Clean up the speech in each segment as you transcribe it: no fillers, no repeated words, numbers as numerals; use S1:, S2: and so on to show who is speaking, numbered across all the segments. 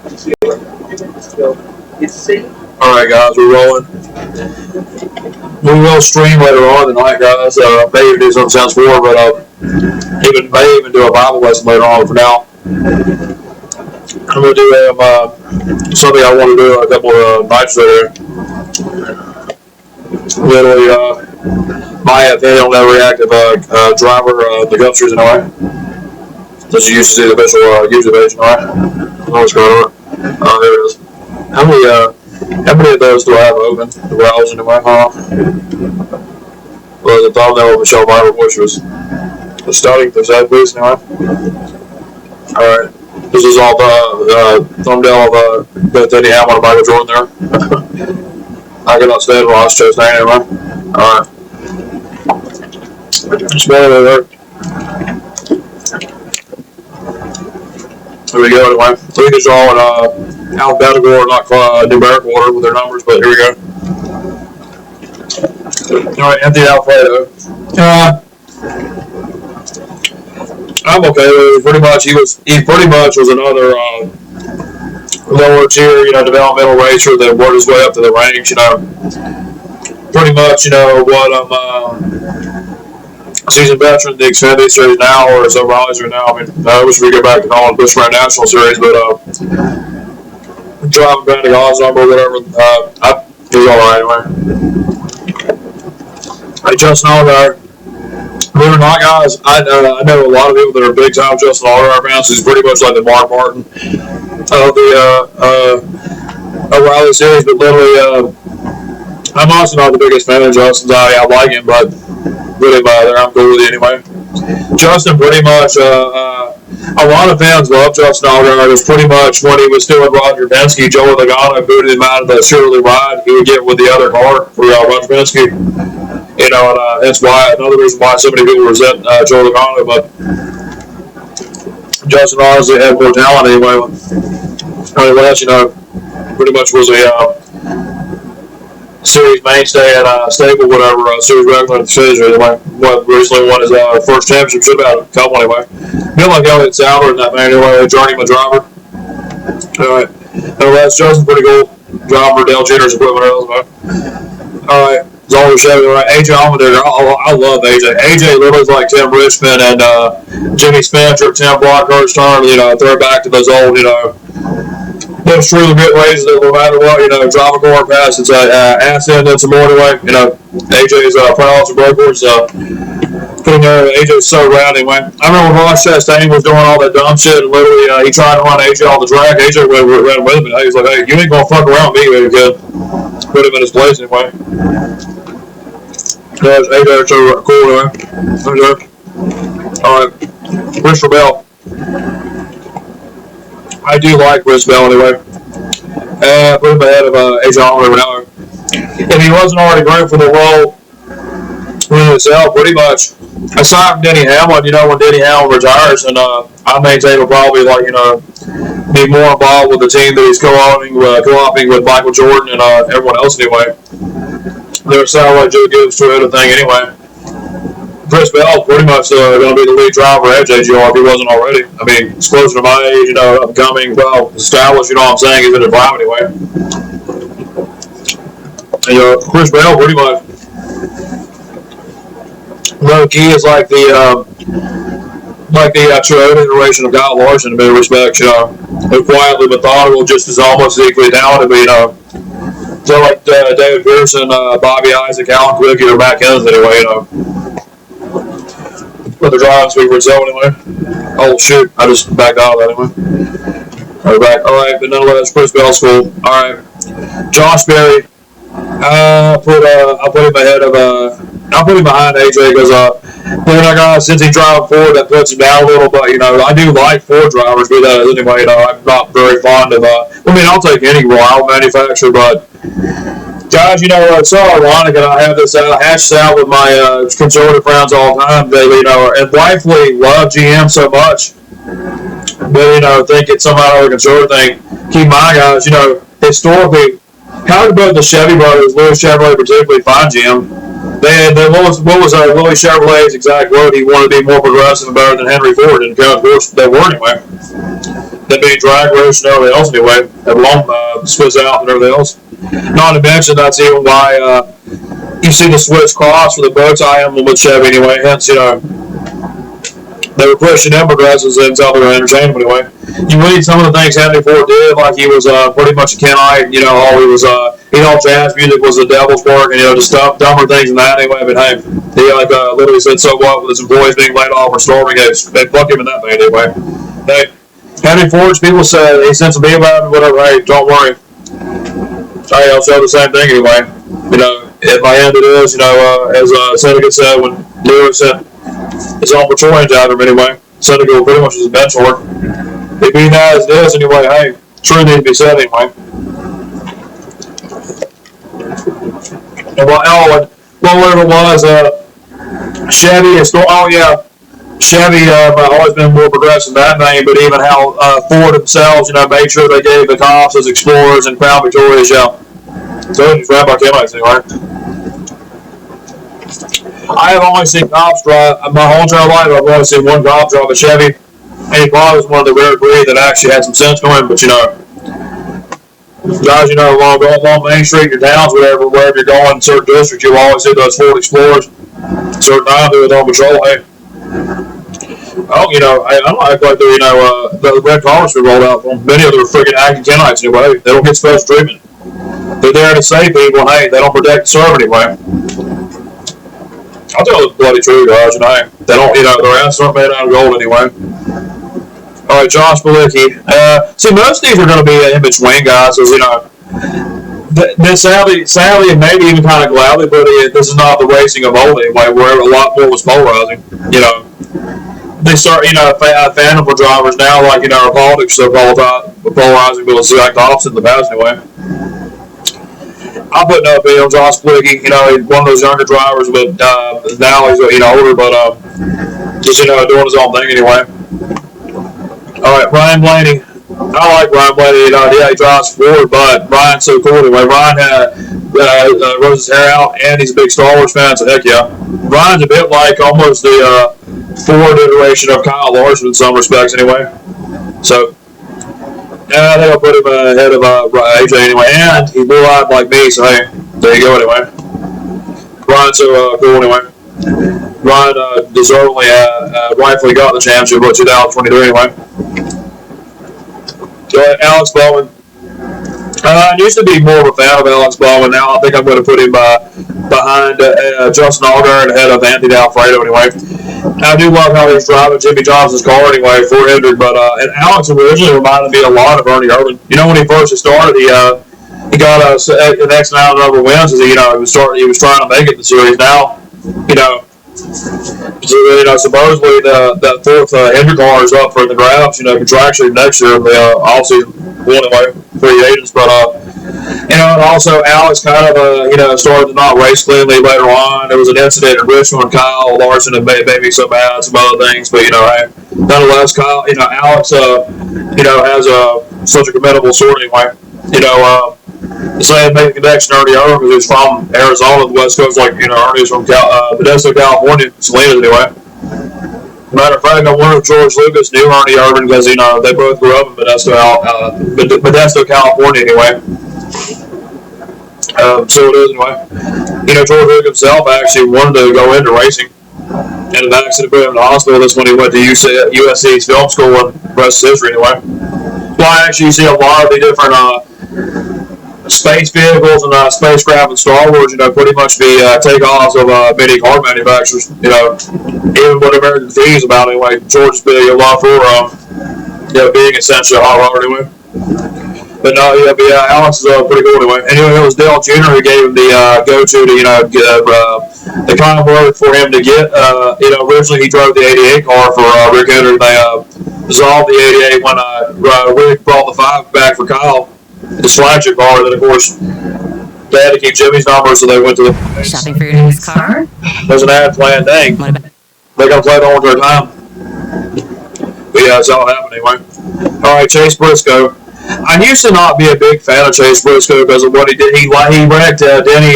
S1: Alright guys, we're rolling. We will stream later on tonight, guys. Maybe do something sounds forward, but may even do a Bible lesson later on. For now, I'm going to do something I want to do a couple of nights later. Literally, my opinion on every active driver, the Gulfstreams anyway. Since you used to see the official YouTube page, alright? What's going on? Oh, there it is. How many of those do I have open? The browser in my home. Well, the thumbnail of Michelle Bible, which was starting the side, please, anyway. Alright. This is all the thumbnail of Beth Nahum on Michael Jordan there. I cannot stand while I was chose name anyway. Alright. Smell it there. Here we go anyway. So we can draw in alphabetical or not numerical order with their numbers, but here we go. Alright, Anthony Alfredo. I'm okay with it. Pretty much, he pretty much was another lower tier, developmental racer that worked his way up to the ranks, Pretty much, what seasoned veteran, the Xfinity Series now, or as O'Reilly's right now. I mean, I wish we could go back to calling Busch Grand National Series, but driving Brandon Odds number or whatever, it was alright anyway. Hey, Justin Allgaier. Believe it or not, guys, I know a lot of people that are big time Justin Allgaier fans. He's pretty much like the Mark Martin of the O'Reilly Series, but literally, I'm also not the biggest fan of Justin's. I like him, but really there, I'm cool with you anyway. Justin, pretty much, a lot of fans love Justin Allgaier. It was pretty much when he was still with Roger Penske, Joey Logano booted him out of the Shirley ride. He would get with the other car for Roger Penske. And that's why, another reason why so many people resent Joey Logano, but Justin obviously had more talent anyway. Nonetheless, pretty much was a series mainstay at stable, whatever, series regular in the series. What recently won his first championship, should have had a couple anyway. Been like Elliott Sauber in that man anyway, journeyman driver. Alright. Nonetheless, Justin's pretty cool. Driver, Dale Jr.'s equipment. Alright. It's all Chevy, right? AJ Allmendinger. I love AJ. AJ literally is like Tim Richmond and Jimmy Spencer, Tim Blockhurst, throw it back to those old, those truly good races that no matter what, drive a car past, it's ass in and some more anyway. AJ's prowess and breakers, putting there, AJ's so rad anyway. I remember when Ross Chastain was doing all that dumb shit, and literally he tried to run AJ on the track. AJ ran with him, and he was like, hey, you ain't gonna fuck around with me, baby kid. Put him in his place anyway. AJ so cool anyway. Alright, Chris Bell. I do like Chris Bell anyway. Put him ahead of AJ Allmendinger now. If he wasn't already great for the role in itself, pretty much, aside from Denny Hamlin, when Denny Hamlin retires, and I maintain he'll probably be more involved with the team that he's co-oping with Michael Jordan and everyone else anyway. They're sound like Joe Gibbs Toyota thing anyway. Chris Bell pretty much going to be the lead driver at JGR if he wasn't already. I mean, he's closer to my age, upcoming, well, established, he's in the drive anyway. And, Chris Bell pretty much, low key is like the Toyota iteration of Kyle Larson in many respects, they're quietly methodical, just as almost equally talented, but, so like David Pearson, Bobby Isaac, Alan Quickie, or Matt Kenneth anyway, But the driving speed for itself anyway. Oh shoot, I just backed out of that anyway. Alright, but nonetheless, Chris Bell's cool. Alright. Josh Berry. I'll put him ahead of I'll put him behind AJ because since he's driving Ford, that puts him down a little, but I do like Ford drivers, but anyway, I'm not very fond of I'll take any Royal manufacturer, but guys, it's so ironic, and I have this hashed out with my conservative friends all the time. They, and rightfully love GM so much, but think it's somehow a conservative thing. Keep in mind, guys, historically, how did both the Chevy brothers, Louis Chevrolet particularly, find GM? What was Louis Chevrolet's exact word? He wanted to be more progressive and better than Henry Ford, and of course they were anyway. That being drag race and everything else anyway. Everyone splits out and everything else. Not to mention that's even why you see the switch cross for the bow tie emblem with Chevy anyway. Hence, they were pushing them progressives into other entertainment anyway. You read some of the things Henry Ford did, like he was pretty much a Kenite, all he was, he thought jazz music was the devil's work, and, just dumber things than that anyway, but hey, he literally said so what with his employees being laid off or storming, they fuck him in that thing anyway. Hey, Henry Ford's people said he sent some people out and whatever, hey, don't worry. Hey, I'll show the same thing anyway. At my end it is, as Seneca said when Lewis sent his own patrolling out of him anyway. Seneca pretty much was a mentor. It being as it is anyway, hey, truth needs to be said anyway. And whatever it was, Chevy is still, Chevy always been more progressive than that name, but even how Ford themselves, made sure they gave the cops as Explorers and Crown Victorias, So he's ran by Kemites anyway. I have only seen cops drive, my whole entire life, I've only seen one cop drive a Chevy. And he probably was one of the rare breed that actually had some sense to him, but guys, along Main Street, your towns, wherever you're going, in certain districts, you'll always see those Ford Explorers. Certain times they're on patrol, hey. I don't act like they're, the red collars been rolled out for them. Many of them are freaking acting Kenites anyway. They don't get special treatment. They're there to save people, and hey, they don't protect the serve anyway. I'll tell you the bloody truth, guys, they don't, their asses aren't made out of gold anyway. Alright, Josh Balicki. See, most of these are going to be in between, guys, because, sadly, and maybe even kind of gladly, but this is not the racing of old anyway, where a lot more was polarizing. They start, fandom for drivers now, like, our politics are polarizing, but it's like the opposite in the past anyway. I'm putting up on Josh Balicki, he's one of those younger drivers, but now he's, older, but just, doing his own thing anyway. Alright, Ryan Blaney. I like Ryan Blaney, he drives forward, but Ryan's so cool anyway. Ryan rose his hair out, and he's a big Star Wars fan, so heck yeah. Ryan's a bit like almost the Ford iteration of Kyle Larson in some respects anyway. So, I think I'll put him ahead of AJ anyway, and he blue-eyed like me, so hey, there you go anyway. Ryan's so cool anyway. Ryan deservedly, rightfully got the championship in 2023 anyway. Alex Bowman. I used to be more of a fan of Alex Bowman. Now I think I'm going to put him behind Justin Allgaier and ahead of Anthony Alfredo anyway. I do love how he's driving Jimmy Johnson's car anyway for Hendrick, but and Alex originally reminded me a lot of Ernie Irvin. When he first started, he got the next amount of number wins. He was trying to make it in the series. Now, supposedly that fourth Hendrick car is up for the grabs. Contractually next year in the offseason, anyway, free agents. But and also Alex kind of started to not race cleanly later on. There was an incident in Richmond when Kyle Larson had made me so bad, some other things. But nonetheless, Kyle, Alex, has such a commendable sword anyway. Saying make the connection Ernie Irvin because he's from Arizona, the West Coast, like Ernie's from Modesto, California, Salinas anyway. Matter of fact, I wonder if George Lucas knew Ernie Irvin because they both grew up in Modesto, California anyway. So it is anyway. George Lucas himself actually wanted to go into racing, and an accident put him in the hospital. That's when he went to USC's film school, and the rest is history anyway. Well, I actually see a lot of the different space vehicles and spacecraft and Star Wars, pretty much be takeoffs of many car manufacturers. Even what American The's about anyway. George's big a lot for being essentially a hot rod anyway. But no, Alex is pretty cool anyway. Anyway, it was Dale Jr. who gave him the go-to to the kind of work for him to get. Originally he drove the '88 car for Rick Hendrick. They dissolved the '88 when Rick brought the 5 back for Kyle. His flagship car, then of course they had to keep Jimmy's number, so they went to the
S2: shopping for your next car.
S1: There's an ad plan, dang. They gotta play the whole entire time. But yeah, that's all happened anyway. Alright, Chase Briscoe. I used to not be a big fan of Chase Briscoe because of what he did. He wrecked Denny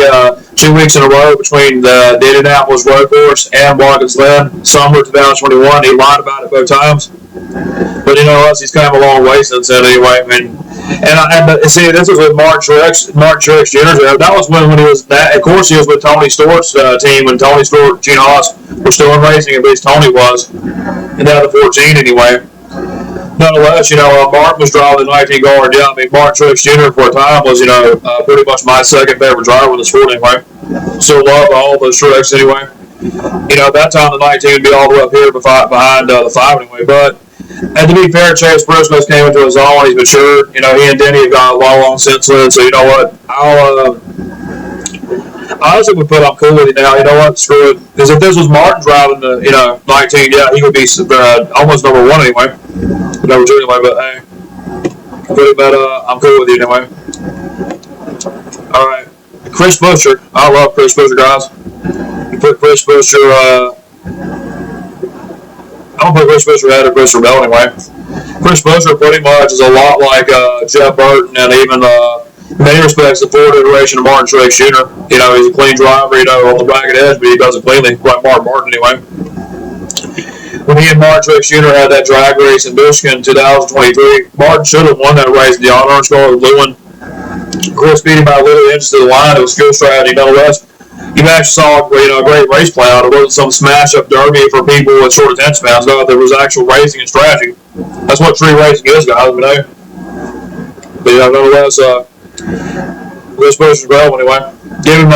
S1: 2 weeks in a row between the Indianapolis Road Course and Watkins Glen. Summer 2021, he lied about it both times. But you know us, he's come a long way since then anyway. I mean, and see, this was with Mark Truex Jr. That was when he was that. Of course, he was with Tony Stewart's team when Tony Stewart, Gene Haas were still in racing. At least Tony was, in the 14 anyway. Nonetheless, you know, Mark was driving the 19 guard. Yeah, I mean, Mark Truex Jr. for a time was, you know, pretty much my second favorite driver with the sport anyway. Still love all those Truex anyway. You know, at that time the 19 would be all the way up here behind the 5 anyway. But and to be fair, Chase Briscoe came into his own. He's matured. You know, he and Denny have got along since then. So you know what? I honestly would put I'm cool with it now. You know what? Screw it. Because if this was Martin driving the 19, yeah, he would be almost number 1 anyway. Number 2 anyway. But hey, I'm cool with you anyway. All right, Chris Buescher. I love Chris Buescher, guys. You put Chris Buescher. I'm going to put Chris Buescher ahead of Chris Rebel anyway. Chris Buescher pretty much is a lot like Jeff Burton and even, in many respects, the Ford iteration of Martin Truex Jr. You know, he's a clean driver, you know, on the ragged edge, but he does it cleanly, like Mark Martin anyway. When he and Martin Truex Jr. had that drag race in Busch in 2023, Martin should have won that race in the orange car with Lewin. Of course, beating by a little inches to the line. It was skill strategy, nonetheless. You actually saw a great race play out. It wasn't some smash-up derby for people with short attention spans. No, there was actual racing and strategy. That's what true racing is, guys. You know? But yeah, nonetheless, Chris Buescher's well anyway. Give him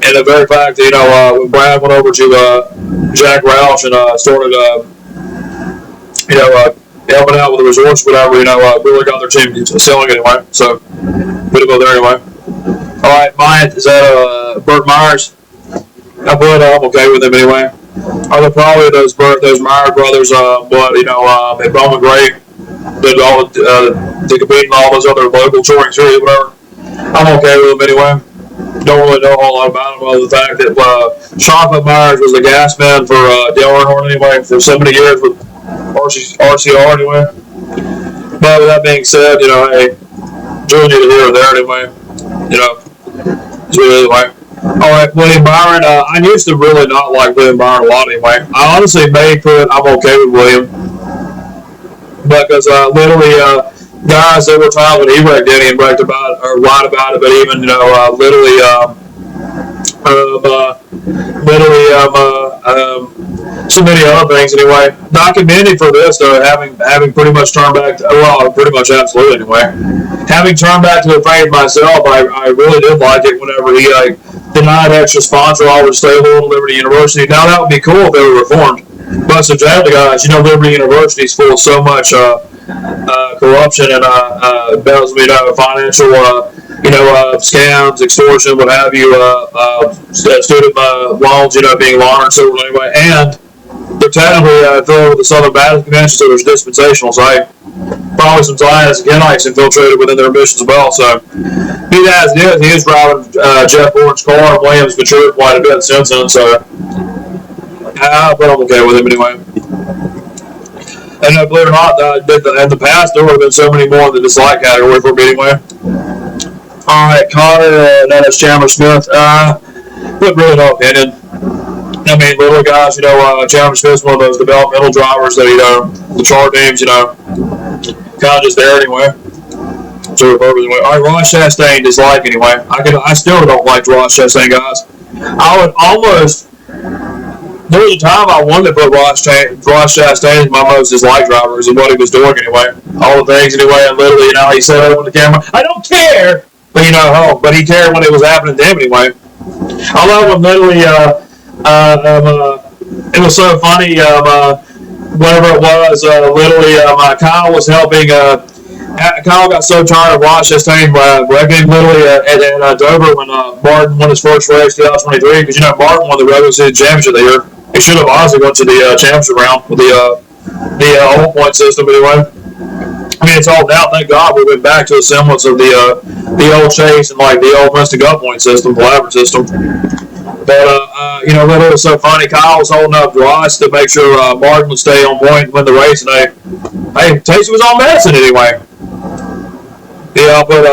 S1: and the very fact that, you know, when Brad went over to Jack Roush and started, helping out with the resorts, whatever, you know, really got their team selling anyway. So, put him over there anyway. All right, mine is Burt Myers. I'm okay with him anyway. Are probably those Myers brothers? And Bowman Gray did all to compete in all those other local touring series, whatever. I'm okay with them anyway. Don't really know a whole lot about him other than the fact that Chocolate Myers was the gas man for Dale Earnhardt anyway for so many years with RCR anyway. But with that being said, you know, hey, Julie needed here or there anyway. You know, anyway. All right, William Byron. I used to really not like William Byron a lot anyway. I honestly may put I'm okay with William because literally, guys, there were times when he wrecked Denny and wrecked about or lied about it, but even so many other things anyway. Documented for this though, having pretty much turned back. Pretty much absolutely anyway. Having turned back to the faith myself, I really did like it whenever he denied extra sponsor all would stay loyal to Liberty University. Now that would be cool if they were reformed. But subjectively, guys, you know, Liberty University is full of so much corruption and financial scams, extortion, what have you, student loans, being laundered, so anyway, and they're technically affiliated with the Southern Baptist Convention, so there's dispensational, so probably some Zionists and Kenites infiltrated within their missions as well, so be that as it is, he is driving Jeff Gordon's car, and Williams matured quite a bit since then, so but I'm okay with him anyway. And believe it or not, in the past, there would have been so many more in the dislike category for me anyway. All right, Connor, that is Chandler Smith. But really no opinion. I mean, little guys, Chandler Smith's one of those developmental drivers that, the chart names, kind of just there anyway. So, anyway. All right, Ross Chastain dislike anyway. I still don't like Ross Chastain, guys. I would almost. There was a time I wanted to put Ross Chastain as my most disliked drivers and what he was doing anyway. All the things anyway, and literally, he said over the camera, I don't care! But, but he cared when it was happening to him anyway. I love when literally, it was so funny, whatever it was, literally, Kyle was helping, Kyle got so tired of Ross Chastain wrecking literally at Dover when Martin won his first race, 2023, because, Martin won the regular season championship that year. He should have honestly gone to the championship round with the whole point system anyway. I mean, it's all now. Thank God we went back to a semblance of the old chase and like the old Mr. Gut point system, collaborative system. But literally it was so funny. Kyle was holding up Ross to make sure Martin would stay on point and win the race, and hey, Tasty was on medicine anyway. Yeah, I'll put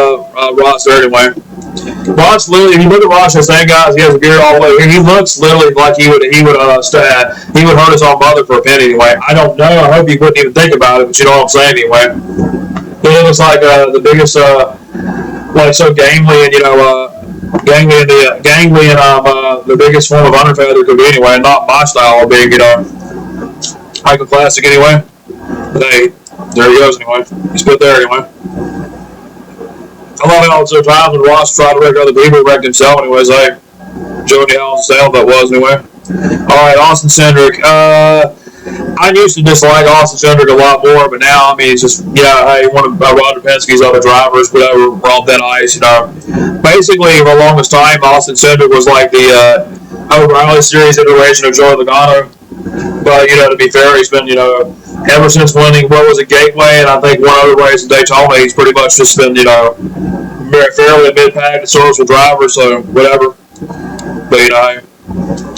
S1: Ross there anyway. Busch literally, if you look at Busch Chastain, guys, he has a beard all the way. He looks literally like he would hurt his own mother for a penny anyway. I don't know. I hope he wouldn't even think about it, but you know what I'm saying anyway. He looks like the biggest, like so gangly and the biggest form of underfed there could be anyway, not my style of being iconoclastic anyway. But hey, there he goes anyway. He's put there anyway. I love how there times when Ross tried to wreck other people, he wrecked himself anyways. Hey, Jody Allen's style that was anyway. Alright, Austin Cindric. I used to dislike Austin Cindric a lot more, but now, I mean, he's just, hey, one of Roger Penske's other drivers, whatever, on thin ice, Basically, for the longest time, Austin Cindric was like the O'Reilly Series iteration of Joey Logano. But, to be fair, he's been, ever since winning, what was it, Gateway, and I think one other race in Daytona, he's pretty much just been, fairly mid-pack source with drivers, so whatever. But,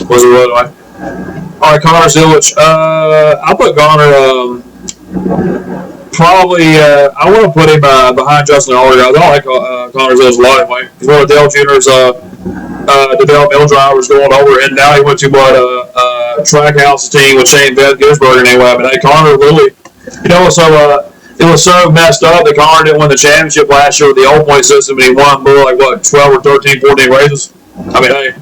S1: was it really like? Alright, Connor Zilic. I'll put Connor, probably, I want to put him behind Justin Allgaier. I don't like Connor Zilic a lot anyway. He's one of Dale Jr.'s developmental drivers going over, and now he went to Trackhouse team with Shane Gisberger anyway. But hey, Connor literally, it was so messed up that Connor didn't win the championship last year with the old point system, and he won more like 12 or 13, 14 races. I mean, hey,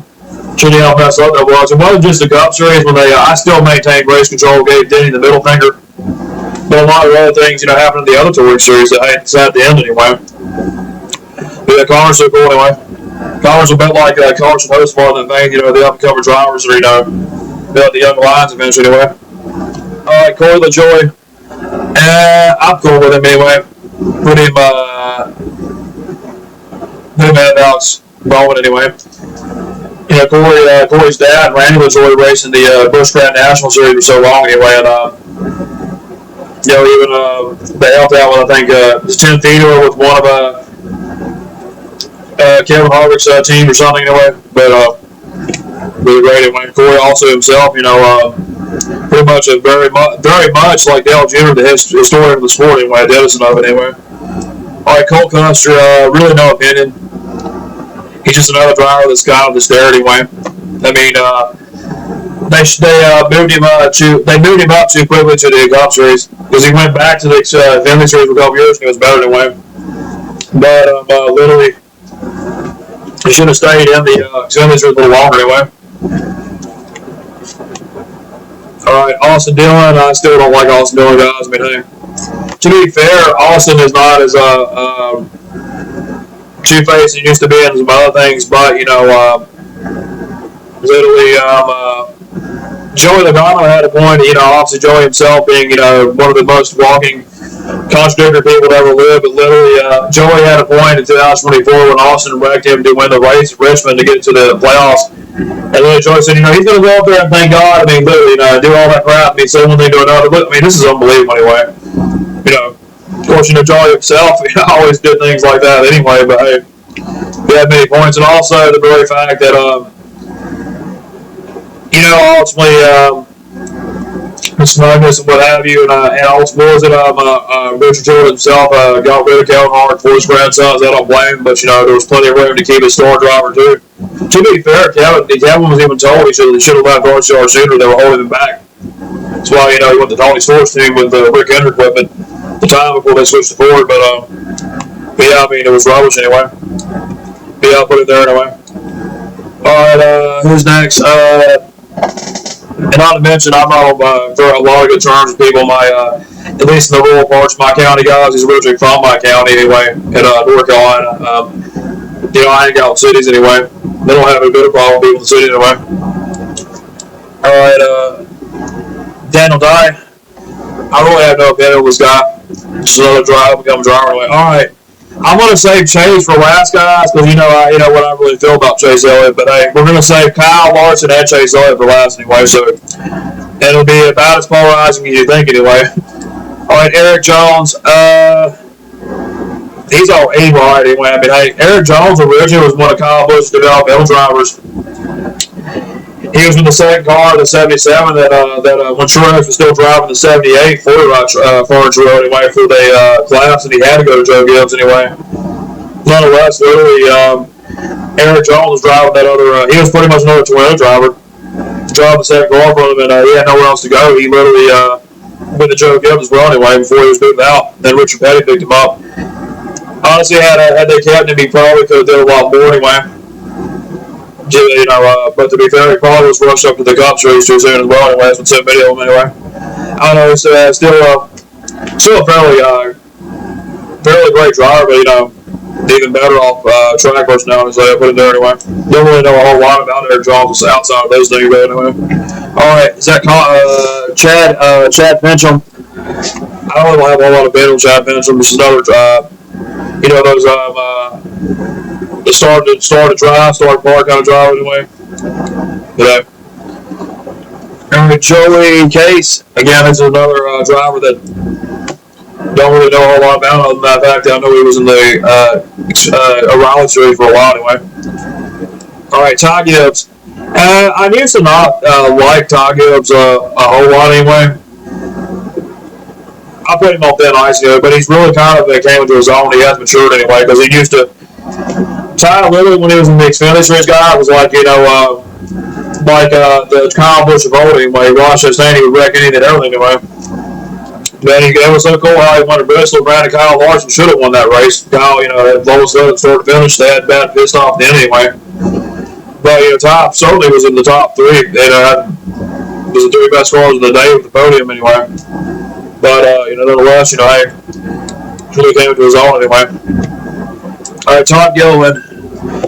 S1: should how messed up that was. It wasn't just the Cup Series when I still maintained race control, gave Denny the middle finger. But a lot of other things, happened in the other touring series that it's at the end anyway. But yeah, Connor's so cool anyway. Connor's a bit like Carson Hostbar and that thing, the up-and-coming drivers that the young Lions eventually anyway. Alright, Corey LaJoy. I'm cool with him anyway. Put him at Alex Bowman anyway. Corey's dad, Randy LaJoy, racing the Busch Grand National Series for so long anyway, and even they helped out with, I think, the 10 feeder with one of Kevin Harvick's team or something anyway. But really great anyway. Corey also himself, pretty much very much like Dale Jr., the historian of the sport anyway, the edison of it anyway. All right, Cole Custer, really no opinion. He's just another driver that's kind of just there anyway. I mean, they moved him up too quickly to the Cup Series because he went back to the Finley Series for a couple years and it was better anyway. But literally, he should have stayed in the Finley Series a little longer anyway. All right, Austin Dillon. I still don't like Austin Dillon, guys. I mean, hey, to be fair, Austin is not as two-faced he used to be and some other things, but literally, Joey Logano had a point. Obviously Joey himself being one of the most walking contradictory people to ever live, but literally Joey had a point in 2024 when Austin wrecked him to win the race at Richmond to get to the playoffs. And then Joey said, he's going to go up there and thank God. I mean, literally, do all that crap. I mean, say one thing to another. But, I mean, this is unbelievable anyway. Of course, Joey himself, always did things like that anyway. But hey, he had many points, and also the very fact that, ultimately, the smugness and what have you, and ultimately, was it Richard Stewart himself got rid of Kevin Hart for his grandsons. I don't blame him, but there was plenty of room to keep his star driver too. To be fair, Kevin was even told he should have left RCR sooner. They were holding him back. That's why he went to Tony Stewart's team with Rick Hendrick equipment the time before they switched to Ford. But yeah, I mean, it was rubbish anyway. But yeah, I'll put it there anyway. All right, who's next? And not to mention, I'm on a lot of good terms with people. At least in the rural parts of my county, guys. He's originally from my county anyway, in North Carolina. I hang out in cities anyway. They don't have a bit of problem with people in the city anyway. All right, Daniel Dye. I really have no opinion of this guy. Just another driver, become a driver anyway. All right, I'm going to save Chase for last, guys, because what I really feel about Chase Elliott. But hey, we're going to save Kyle Larson and Chase Elliott for last anyway. So it'll be about as polarizing as you think anyway. All right, Eric Jones. He's all right anyway. I mean, hey, Eric Jones originally was one of Kyle Busch's developmental drivers. He was in the second car, the 77, that when Truex was still driving the 78 for Farnsworth anyway for the class, and he had to go to Joe Gibbs anyway. Nonetheless, literally, Eric Jones was driving that other, he was pretty much another Toyota driver. Drove the second car for him, and he had nowhere else to go. He literally went to Joe Gibbs as well anyway before he was moved out. Then Richard Petty picked him up. Honestly, had they kept him, he probably could have done a lot more anyway. You know, but to be fair, he probably was rushed up to the Cup Series too soon as well anyway. That's what so many of them anyway. I don't know, he's still a fairly great driver, but you know, even better off track personality, so I put it there anyway. Don't really know a whole lot about Eric Jones outside of those things, but anyway. Alright, is that Chad Pincham? I don't really have a whole lot of bet on Chad Pincham. This is another, you know, those start to drive, start park kind of drive anyway. But Joey Case, again, this is another driver that don't really know a whole lot about him. Other than that fact, I know he was in the Raleigh series for a while anyway. Alright, Ty Gibbs. I used to not like Ty Gibbs a whole lot anyway. I put him on thin ice, you know, but he's really kind of came into his own. He has matured anyway, because he used to. Ty literally, when he was in the Xfinity Series guy, was like, you know, the Kyle Busch of old anyway. He watched that thing, he would wreck anything and everything anyway. Man, it was so cool how he won a Busch. Brandon Kyle Larson should have won that race. Kyle, you know, had lowest up start to finish. They had bad pissed off then anyway. But, you know, Ty certainly was in the top three. You know, was the three best cars of the day with the podium anyway. But, you know, nonetheless, you know, hey, really came into his own anyway. All right, Todd Gilliland.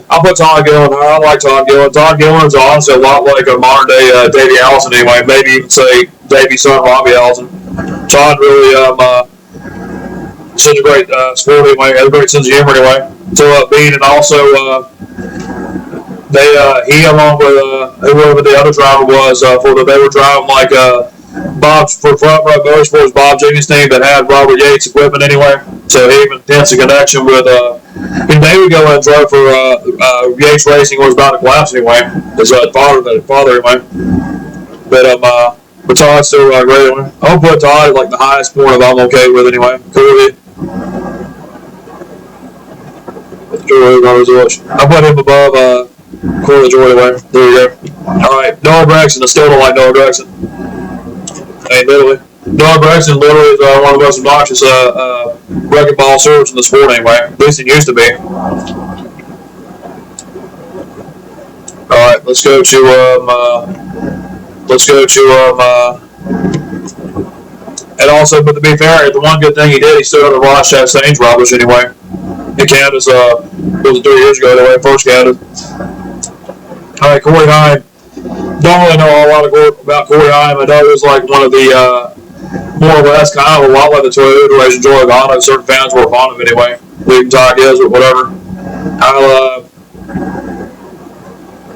S1: I'll put Todd Gilliland. I like Todd Gilliland. Todd Gilliland's honestly a lot like a modern day Davey Allison anyway. Maybe even say Davey's son, Robbie Allison. Todd really such a great sport anyway. Had a great sense of humor anyway. So being and also he along with whoever the other driver was they were driving like Bob's for Front Row Motorsports, Bob Jenkins' team that had Robert Yates equipment anyway. So he even tends a connection with and they would go and drove for Yates Racing was about to collapse anyway. His father anyway. But Todd's still great anyway. I'll put Todd at like the highest point of I'm okay with anyway. Cool. I'll put him above Corey LaJoy anyway. There you go. Alright, Noah Braxton. I still don't like Noah Braxton. Hey, literally. Noah Braxton literally is one of the most obnoxious wrecking ball servers in the sport anyway. At least it used to be. Alright, let's go to and also, but to be fair, the one good thing he did, he stood on the Ross Chastain's rubbish anyway. In Canada's, it was 3 years ago anyway, first Canada. Alright, Corey Heim. Don't really know a lot about Corey Heim. I know he was like one of the, more or less, kind of a lot like the Toyota race Joey Logano. Certain fans were fond of him anyway. Leaving Ty Gibbs or whatever.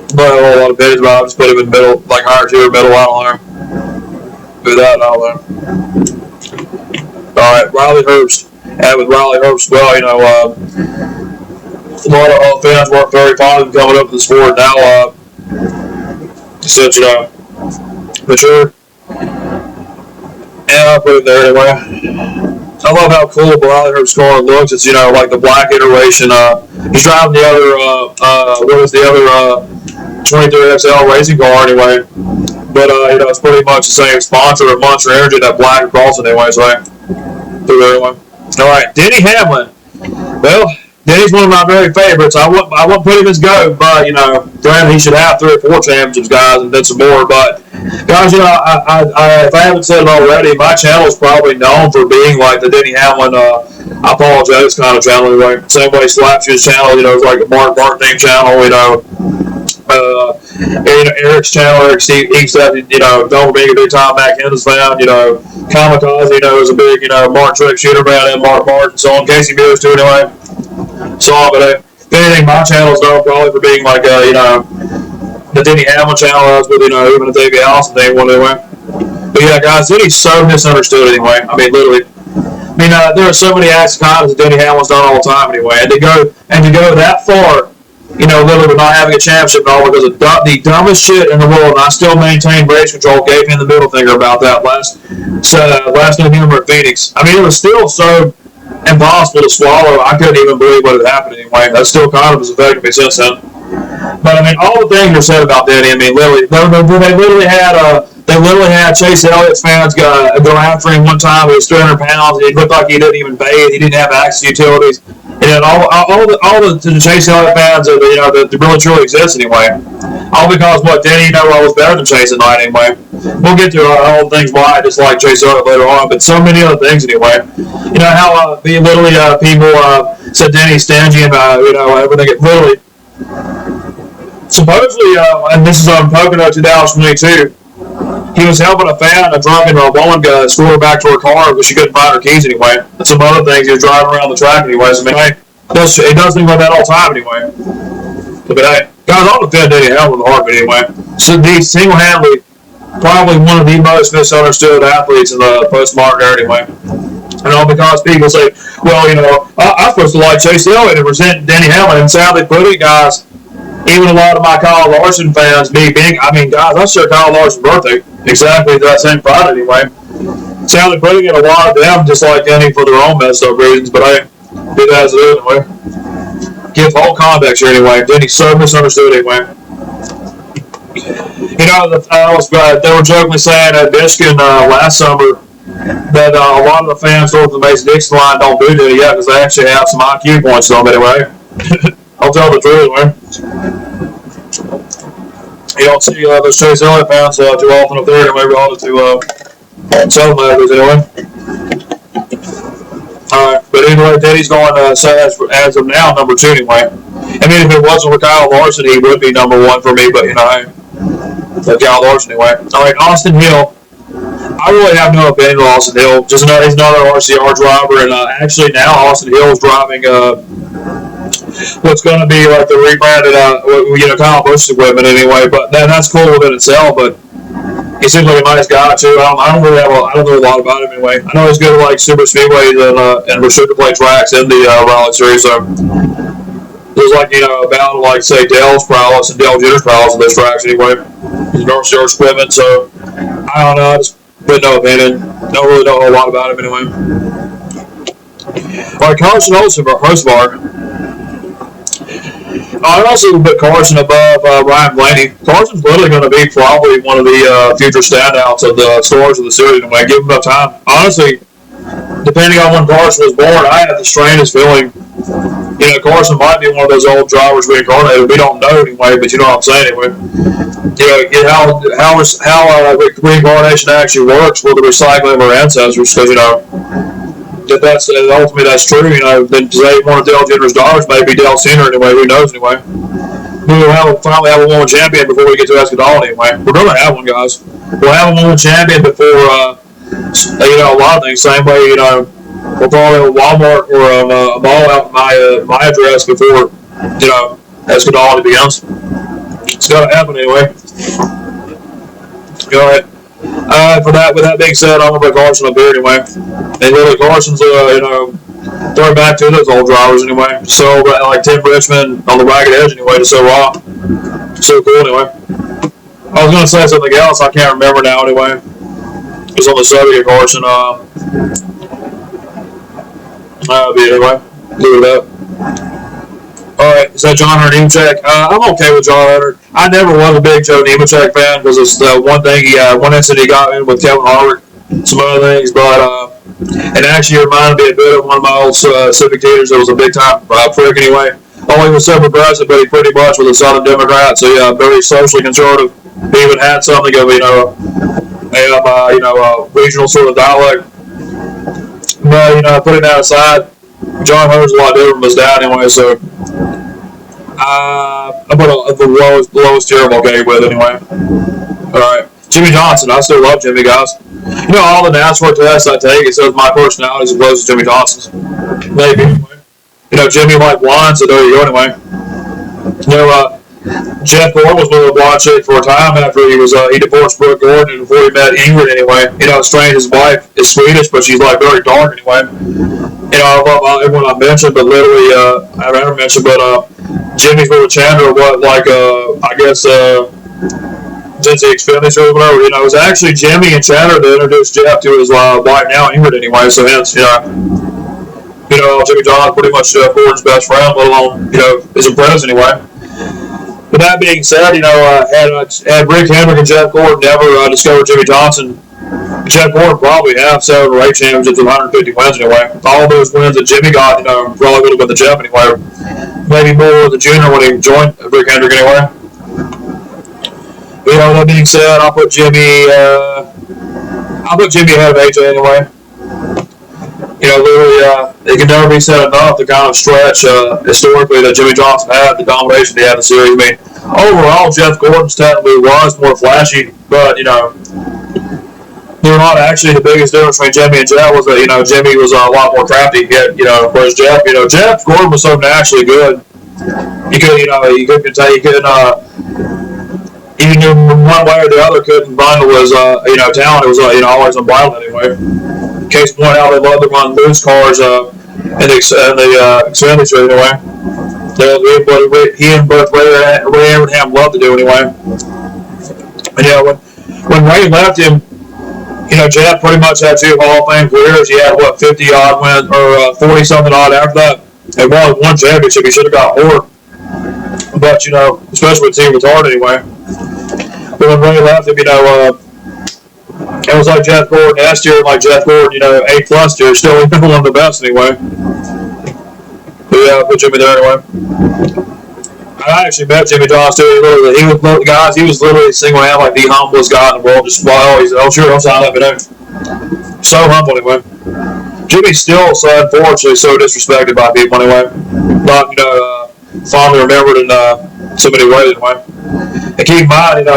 S1: But I don't know a lot of opinions about it. I'll just put him in the middle, like higher tier, middle, I don't know. Do that, I don't know. Alright, Riley Herbst. And with Riley Herbst, well, you know, a lot of fans weren't very fond of him coming up to the sport. Now, since, you know, mature. And I'll put him there anyway. I love how cool Riley Herbst's car looks. It's, you know, like the black iteration. He's driving the other, what is the other, 23XL racing car anyway. But, you know, it's pretty much the same sponsor of Monster Energy, that black across anyway, so through there anyway. Alright, Denny Hamlin. Well, Denny's one of my very favorites. I wouldn't put him as GOAT, but, you know, granted, he should have 3 or 4 championships, guys, and then some more. But, guys, you know, if I haven't said it already, my channel is probably known for being like the Denny Hamlin, I apologize, kind of channel anyway. Same way Slapshot's channel, you know, it's like a Mark name channel, you know. Eric's channel, Eric Steve, you know, don't being a big time Mac Hender's fan, you know, Kamikaze, you know, is a big, you know, Mark Trick shooter fan, and Mark Martin, so on. Casey Mills too anyway. So, but if anything, my channel is known probably for being like, you know, the Denny Hamlin channel. I was with, you know, even the Davey Allison thing one anyway. But yeah, guys, Denny's so misunderstood anyway. I mean, literally. I mean, there are so many acts and comments that Denny Hamlin's done all the time anyway, and to go that far, you know, literally not having a championship and all because of the dumbest shit in the world, and I still maintain race control. Gave him the middle finger about that last November at Phoenix. I mean, it was still so impossible to swallow. I couldn't even believe what had happened anyway. That still kind of has affected me since then. But I mean, all the things are said about Denny. I mean, literally, they literally had Chase Elliott's fans go after him one time. He was 300 pounds. He looked like he didn't even bathe. He didn't have access to utilities. And all the Chase Elliott fans that really truly exist anyway. All because what Denny was better than Chase at night anyway. We'll get to all the things why I dislike Chase Elliott later on, but so many other things anyway. You know how people said Denny's stingy and everything. Literally, supposedly, and this is on Pocono 2022. He was helping a fan, a drunken woman, escort her back to her car because she couldn't find her keys anyway. And some other things. He was driving around the track anyways. I mean, hey, he does things like that all the time anyway. But hey, guys, I'll defend Denny hell with a heartbeat anyway. So he's single-handedly probably one of the most misunderstood athletes in the postmodern era anyway. And all because people say, well, I'm supposed to like Chase Elliott and resent Denny Hamlin. And sadly put it, guys, even a lot of my Kyle Larson fans, guys, I share Kyle Larson's birthday exactly that same Friday anyway. Sadly putting it, a lot of them just like Denny for their own messed up reasons, but hey, it as it is anyway. Give whole context here anyway. Denny's so misunderstood anyway. They were jokingly saying at Michigan last summer that a lot of the fans north of the Mason-Dixon line don't do Denny yet because they actually have some IQ points on them anyway. I'll tell the truth, man. You don't see those Chase Elliott fans too often up there anyway, relative to some others anyway. Alright, but anyway, Denny's going as of now number 2 anyway. I mean, if it wasn't for Kyle Larson, he would be number 1 for me, but Kyle Larson anyway. Alright, Austin Hill. I really have no opinion on Austin Hill. He's another RCR driver, and actually now Austin Hill is driving what's going to be like the rebranded, Kyle Busch's equipment anyway. But that's cool within itself. But he seems like a nice guy too. I don't know a lot about him anyway. I know he's good at like super speedways and restricted plate tracks in the rally series. So there's like about like say Dale's prowess and Dale Jenner's prowess on those tracks anyway. He's RCR equipment, so I don't know. I just put no opinion. Don't really know a whole lot about him anyway. All right, Carson Hocevar. I also put Carson above Ryan Blaney. Carson's literally going to be probably one of the future standouts of the stars of the series anyway. Give him enough time. Honestly, depending on when Carson was born, I have the strangest feeling. Carson might be one of those old drivers reincarnated. We don't know anyway, but you know what I'm saying anyway. How reincarnation actually works with the recycling of our ancestors, because if that's ultimately that's true, then today one of Dale Jenner's daughters may be Dale Senior anyway. Who knows anyway? We will finally have a woman champion before we get to Escadal anyway. We're going to have one, guys. We'll have a woman champion before a lot of things. Same way, we'll probably have a Walmart or a mall out my address before Escadal begins. It's going to happen anyway. Go ahead. With that being said, I'm going to put Carson up here anyway. And really, Carson's, throwing back to those old drivers anyway. So, like Tim Richmond on the ragged edge anyway, just so raw. So cool anyway. I was going to say something else, I can't remember now anyway. It was on the subject of Carson. Anyway, leave it up. Alright, is that John Hunter Nemechek? I'm okay with John Hunter. I never was a big Joe Nemechek fan because it's one incident he got in with Kevin Harvick, some other things, but it actually reminded me a bit of one of my old Civic teachers that was a big time prick anyway. Only was so progressive, but he pretty much was a Southern Democrat, so yeah, very socially conservative. He even had something of regional sort of dialect. But putting that aside, John Hunter's a lot different from his dad anyway, so I'm put the lowest tier I'm okay with anyway. Alright. Jimmy Johnson. I still love Jimmy, guys. All the NASCAR tests I take, it says my personality is as close as Jimmy Johnson's. Maybe anyway. Jimmy liked blonde, so there you go anyway. Jeff Gordon was with a blonde chick for a time after he divorced Brooke Gordon and before he met Ingrid anyway. It's strange, his wife is Swedish, but she's like very dark anyway. I love everyone I mentioned, but literally, I haven't mentioned, but Jimmy's with Chandler, I guess, since the Xfinity or whatever, it was actually Jimmy and Chandler that introduced Jeff to his wife now, Ingrid anyway, so hence, Jimmy John's pretty much Gordon's best friend, let alone, his apprentice anyway. But that being said, had Rick Hendrick and Jeff Gordon never discovered Jimmy Johnson, Jeff Gordon probably have 7 or 8 championships with 150 wins anyway. All those wins that Jimmy got, probably would have been the Jeff anyway. Maybe more the junior when he joined Rick Hendrick anyway. But, that being said, I'll put Jimmy ahead of AJ anyway. Literally, it can never be said enough the kind of stretch historically that Jimmy Johnson had, the domination he had in the series. I mean, overall, Jeff Gordon's technically was more flashy, but, they're not actually the biggest difference between Jimmy and Jeff was that, Jimmy was a lot more crafty, yet, whereas Jeff, Jeff Gordon was so naturally good. You couldn't even one way or the other couldn't bundle his, talent. It was, always unbridled anyway. Case in point, how they love to run loose cars in the Xfinity Series anyway. He and both Ray and Abraham loved to do anyway. And when Ray left him, Jeff pretty much had 2 Hall of Fame careers. He had 50 odd wins or 40 something odd after that. And one championship, he should have got more. But especially with team retarded anyway. But when Ray left him, it was like Jeff Gordon S tier, like Jeff Gordon, A+ tier, still one of the best anyway. But yeah, put Jimmy there anyway. I actually met Jimmy Johnson too. He was literally single-handed like the humblest guy in the world. Just sure, I'll sign up today. So humble anyway. Jimmy's still, unfortunately, so disrespected by people anyway. Not fondly remembered in so many ways anyway. And keep in mind,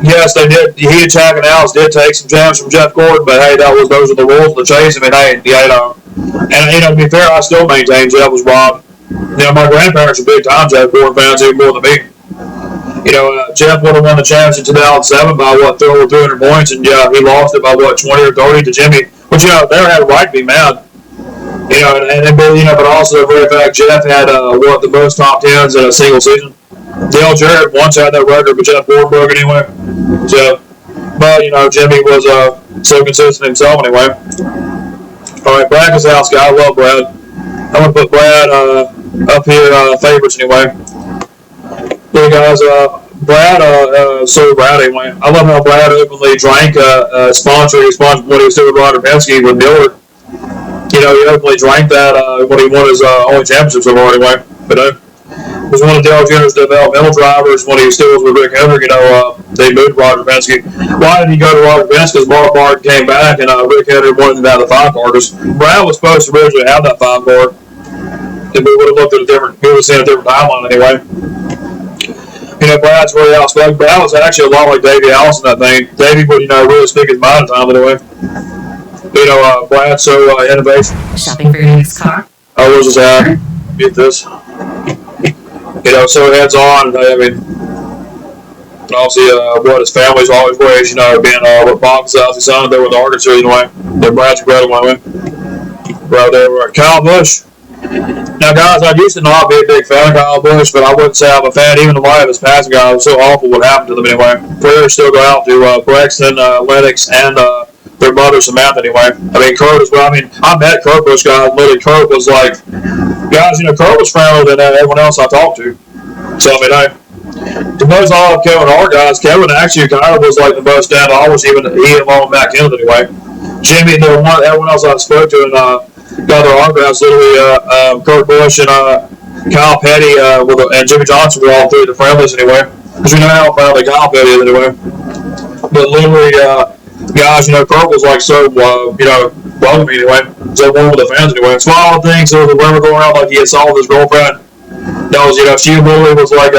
S1: yes, they did. He and Chad and Alice did take some jams from Jeff Gordon, but hey, those are the rules of the chase. I mean, hey, and to be fair, I still maintain Jeff was robbed. My grandparents are big time Jeff Gordon fans, even more than me. Jeff would have won the championship in 2007 by over 300 points, and he lost it by 20 or 30 to Jimmy. But they had a right to be mad. But also the very fact Jeff had the most top 10s in a single season. Dale Jarrett once had that record, but Jeff Gordon broke it anyway. So, but Jimmy was so consistent himself anyway. All right, Brad Keselowski, I love Brad. I'm gonna put Brad up here favorites anyway. Hey guys, Brad anyway. I love how Brad openly drank sponsoring when he was still with Roger Penske with Miller. He openly drank that when he won his only championship so far anyway. But was one of Dale Jr.'s developmental drivers when he still was with Rick Hendrick. They moved Roger Penske. Why did he go to Roger Penske? Because Mark Martin came back and Rick Hendrick wanted him to have the 5 car. Because Brad was supposed to originally have that 5 car. And we would have looked at we would have seen a different timeline anyway. Brad's really outspoken. Brad was actually a lot like Davey Allison, that thing. Davey would, really speak his mind at times anyway. Brad's so innovation.
S2: Shopping for your next car?
S1: We'll just get this. So heads on. I mean, obviously, what his family's always raised, being what Bob Keselowski's son, they were the Arkansas anyway. They're Brad's incredible anyway. Right there, we're Kyle Busch. Now, guys, I used to not be a big fan of Kyle Busch, but I wouldn't say I'm a fan, even in light of his passing. Guy, it was so awful what happened to them anyway. Prayers still go out to Braxton, Lennox, and their mother Samantha anyway. I mean, Kurt as well. I mean, I met Kurt Busch, guys. Literally, Kurt was like, guys, Kurt was friendlier than everyone else I talked to. So, I mean, to most all of Kevin Hart guys, Kevin actually kind of was like the most standoffish, even he along back in anyway. Jimmy and everyone else I spoke to and got their autographs, literally Kurt Busch and Kyle Petty and Jimmy Johnson were all 3 of the friendlies anyway. Because we know how friendly Kyle Petty is anyway. But literally, guys, Kurt was like so, welcoming anyway. So one with the fans anyway. Small things, so the rumor going around like he had saw his girlfriend. That was, she literally was like,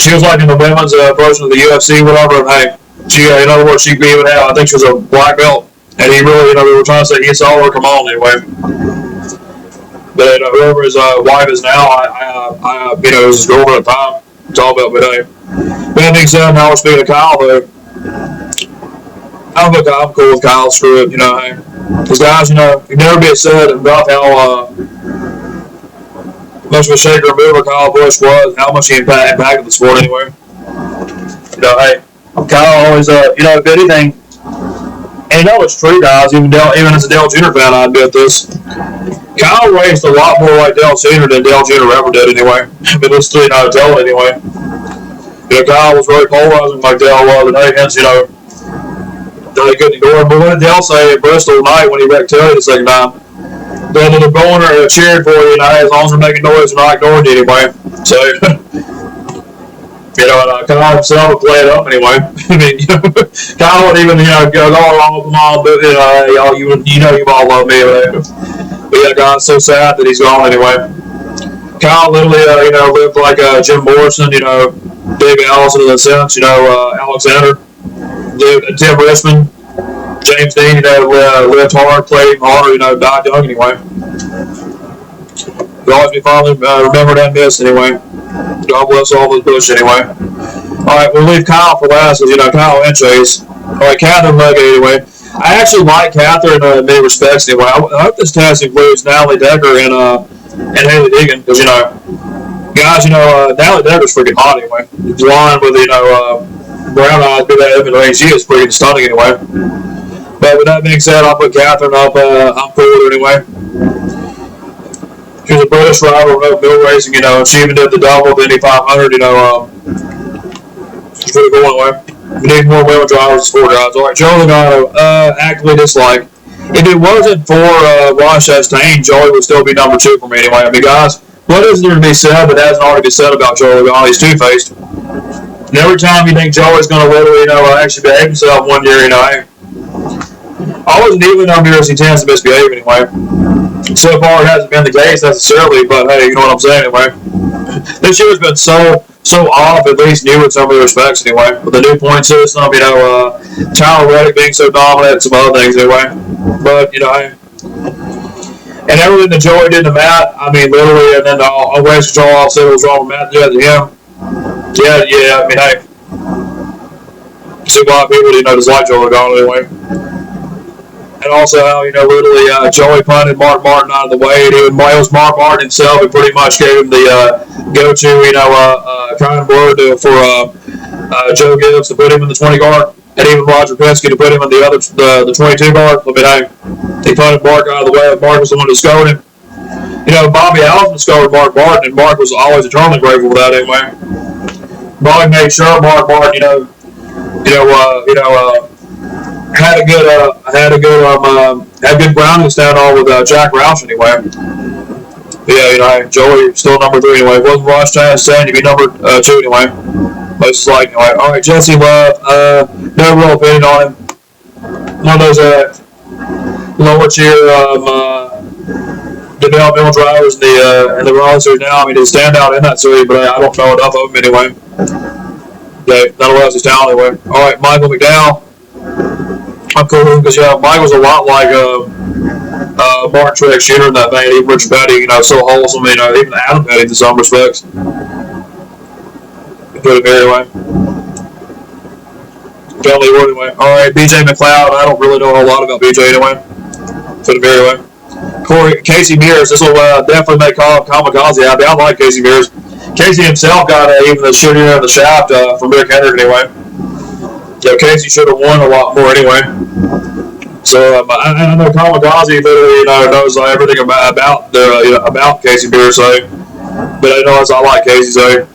S1: she was like in the women's version of the UFC, whatever. And hey, she, in other words, she even had, I think she was a black belt. And he really, we were trying to say he saw her come on anyway. But whoever his wife is now, I it was his girlfriend at the time. It's all about, but hey. But that being said, now we're speaking of Kyle, though. I'm cool with Kyle, screw it, hey. Because guys, you'd never be said about how much of a shaker and mover Kyle Busch was, how much he impacted the sport anyway. Hey, Kyle always, if anything you know it's true, guys. Even as a Dale Jr. fan, I admit this. Kyle raced a lot more like Dale Sr. than Dale Jr. ever did, anyway. I mean, let's tell it anyway. Kyle was very polarizing like Dale was, and hey, hence, they couldn't ignore him. But what did Dale say at Bristol tonight when he wrecked Terry the second time? They're going or cheering for you, as long as they're making noise, they're not ignoring you anyway. So, Kyle himself would play it up anyway. I mean, Kyle would even, go along with them all, but, you all love me, right? But yeah, guys, so sad that he's gone anyway. Kyle literally, lived like Jim Morrison, David Allison in a sense, Alexander, Tim Richmond, James Dean, lived hard, played hard, died young anyway. We'll always be fondly remembered and missed anyway. God bless all those Busch anyway. Alright, we'll leave Kyle for last because, Kyle and Chase. Alright, Catherine Leggett anyway. I actually like Catherine in many respects anyway. I hope this test includes Natalie Decker and Haley Deegan because, guys, Natalie Decker's freaking hot anyway. Blonde with, brown eyes, big head, she is freaking stunning anyway. But with that being said, I'll put Catherine up. I'm cool with her anyway. She's a British rider of mill racing, and she even did the double of the Indy 500, she's pretty cool anyway. We need more women drivers, sport guys. Alright, Joey Logano, actively disliked. If it wasn't for Ross Chastain, Joey would still be number 2 for me anyway. I mean, guys, what is there to be said that hasn't already been said about Joey Logano? He's two-faced. And every time you think Joey's going to literally, actually behave himself one year, hey, I wasn't even number years he tends to misbehave anyway. So far, it hasn't been the case necessarily, but hey, you know what I'm saying anyway. This year's been so off, at least new in some of the respects anyway. With the new point system, Tyler Reddick being so dominant, and some other things anyway. But, hey. And everything that Joey did to Matt, I mean, literally, and then I'll race control off, said it was wrong with Matt, yeah, to him. Yeah, I mean, hey. See why people, dislike Joey Logano anyway. And also how, literally, Joey punted Mark Martin out of the way. And even Miles Mark Martin himself, he pretty much gave him the go-to, kind word for Joe Gibbs to put him in the 20 guard. And even Roger Penske to put him in the 22 guard. I mean, hey, he punted Mark out of the way. Mark was the one who scored him. Bobby Allison scored Mark Martin, and Mark was always eternally grateful for that anyway. Bobby made sure Mark Martin, had good grounding stand on with Jack Roush anyway. But yeah, Joey still number 3 anyway. Wasn't Ross Chastain to be number 2 anyway. Most likely anyway. All right, Jesse Love. No real opinion on him. One of those lower tier developmental drivers in the Raleigh series now. I mean, he's stand out in that series, but I don't know enough of him anyway. Okay, nonetheless, he's talent anyway. All right, Michael McDowell. I'm cool with him because Michael's a lot like Mark Truex Jr. in that vein. Even Richard Petty, so wholesome. Even Adam Petty in some respects. Put him here anyway. Kelly Wood anyway. All right, BJ McLeod. I don't really know a whole lot about BJ anyway. Put him here anyway. Casey Mears. This will definitely make Kamikaze happy. I like Casey Mears. Casey himself got even the shooting in the shaft from Rick Hendrick anyway. Casey should have won a lot more anyway. So I know Kamikaze literally knows everything about Casey Mears, so, but I know I like Casey, so.